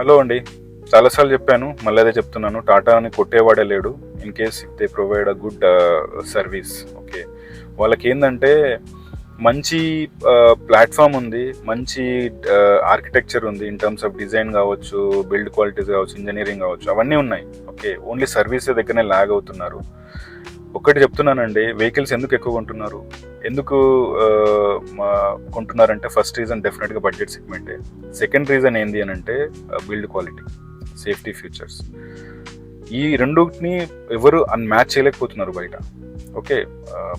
Hello అండి. చాలాసార్లు చెప్పాను, మళ్ళీ అదే చెప్తున్నాను. టాటాని కొట్టేవాడే లేడు. In case if they provide a good service. Okay, వాళ్ళకి ఏంటంటే మంచి ప్లాట్ఫామ్ ఉంది, మంచి ఆర్కిటెక్చర్ ఉంది. ఇన్ టర్మ్స్ ఆఫ్ డిజైన్ కావచ్చు, బిల్డ్ క్వాలిటీస్ కావచ్చు, ఇంజనీరింగ్ కావచ్చు, అవన్నీ ఉన్నాయి. ఓకే, ఓన్లీ సర్వీస్ దగ్గరనే లాగ్ అవుతున్నారు. ఒక్కటి చెప్తున్నానండి, వెహికల్స్ ఎందుకు ఎక్కువ కొంటున్నారు, ఎందుకు ఆ, కొంటున్నారంటే ఫస్ట్ రీజన్ డెఫినెట్గా బడ్జెట్ సెగ్మెంటే. సెకండ్ రీజన్ ఏంటి అని అంటే బిల్డ్ క్వాలిటీ, సేఫ్టీ, ఫీచర్స్. ఈ రెండుని ఎవరు మ్యాచ్ చేయలేకపోతున్నారు బయట. ఓకే,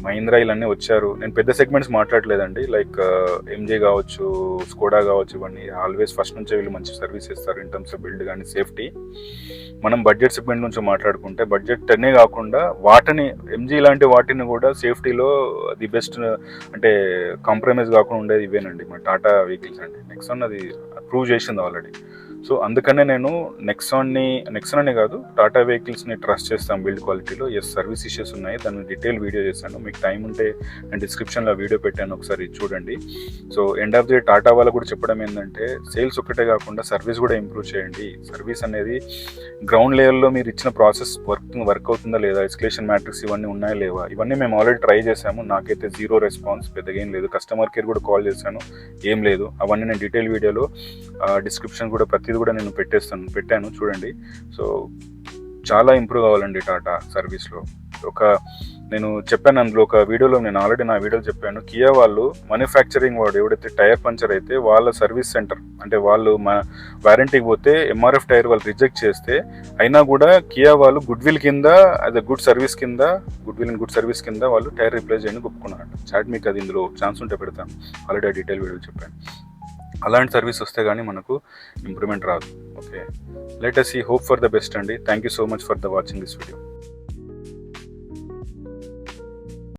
మహీంద్రా ఇవన్నీ వచ్చారు. నేను పెద్ద సెగ్మెంట్స్ మాట్లాడలేదండి, లైక్ ఎంజే కావచ్చు, స్కోడా కావచ్చు, ఇవన్నీ ఆల్వేస్ ఫస్ట్ నుంచే వీళ్ళు మంచి సర్వీస్ ఇస్తారు ఇన్ టర్మ్స్ ఆఫ్ బిల్డ్ కానీ సేఫ్టీ. మనం బడ్జెట్ సెగ్మెంట్ నుంచి మాట్లాడుకుంటే బడ్జెట్ అనే కాకుండా వాటిని ఎంజీ లాంటి వాటిని కూడా సేఫ్టీలో ది బెస్ట్, అంటే కాంప్రమైజ్ కాకుండా ఉండేది ఇవేనండి మన టాటా వెహికల్స్ అండి. నెక్సాన్ అది ప్రూవ్ చేసింది ఆల్రెడీ. సో అందుకనే నేను నెక్సాన్ అనే కాదు, టాటా వెహికల్స్ని ట్రస్ట్ చేస్తాం బిల్డ్ క్వాలిటీలో. ఎస్, సర్వీస్ ఇష్యూస్ ఉన్నాయి, దాన్ని డీటెయిల్ వీడియో చేశాను. మీకు టైం ఉంటే నేను డిస్క్రిప్షన్లో వీడియో పెట్టాను, ఒకసారి చూడండి. So end of the Tata వాళ్ళు కూడా చెప్పడం ఏంటంటే సేల్స్ ఒకటే కాకుండా సర్వీస్ కూడా ఇంప్రూవ్ చేయండి. సర్వీస్ అనేది గ్రౌండ్ లెవెల్లో మీరు ఇచ్చిన ప్రాసెస్ వర్క్ అవుతుందా లేదా, ఎస్కలేషన్ మ్యాట్రిక్స్ ఇవన్నీ ఉన్నాయా లేవా, ఇవన్నీ మేము ఆల్రెడీ ట్రై చేసాము. నాకైతే జీరో రెస్పాన్స్, పెద్దగా ఏం లేదు. కస్టమర్ కేర్ కూడా కాల్ చేశాను, ఏం లేదు. అవన్నీ నేను డీటెయిల్ వీడియోలో డిస్క్రిప్షన్ కూడా ప్రతిదీ కూడా నేను పెట్టాను, చూడండి. సో చాలా ఇంప్రూవ్ అవ్వాలండి టాటా సర్వీస్లో. నేను చెప్పాను అందులో ఒక వీడియోలో, నేను ఆల్రెడీ నా వీడియోలో చెప్పాను. కియా వాళ్ళు మ్యానుఫ్యాక్చరింగ్ వాడు ఎవడైతే టైర్ పంచర్ అయితే వాళ్ళ సర్వీస్ సెంటర్, అంటే వాళ్ళు వారంటీకి పోతే ఎంఆర్ఎఫ్ టైర్ వాళ్ళు రిజెక్ట్ చేస్తే అయినా కూడా కియా వాళ్ళు గుడ్ విల్ కింద, అదే గుడ్ సర్వీస్ కింద, గుడ్ సర్వీస్ కింద వాళ్ళు టైర్ రిప్లేస్ చేయడానికి ఒప్పుకున్నారు. చాట్ మీకు అది ఇందులో ఛాన్స్ ఉంటే పెడతాను, ఆల్రెడీ ఆ డీటెయిల్ వీడియో చెప్పాను. అలాంటి సర్వీస్ వస్తే కానీ మనకు ఇంప్రూవ్మెంట్ రాదు. Okay, let us see, hope for the best అండి. Thank you so much for the watching this video.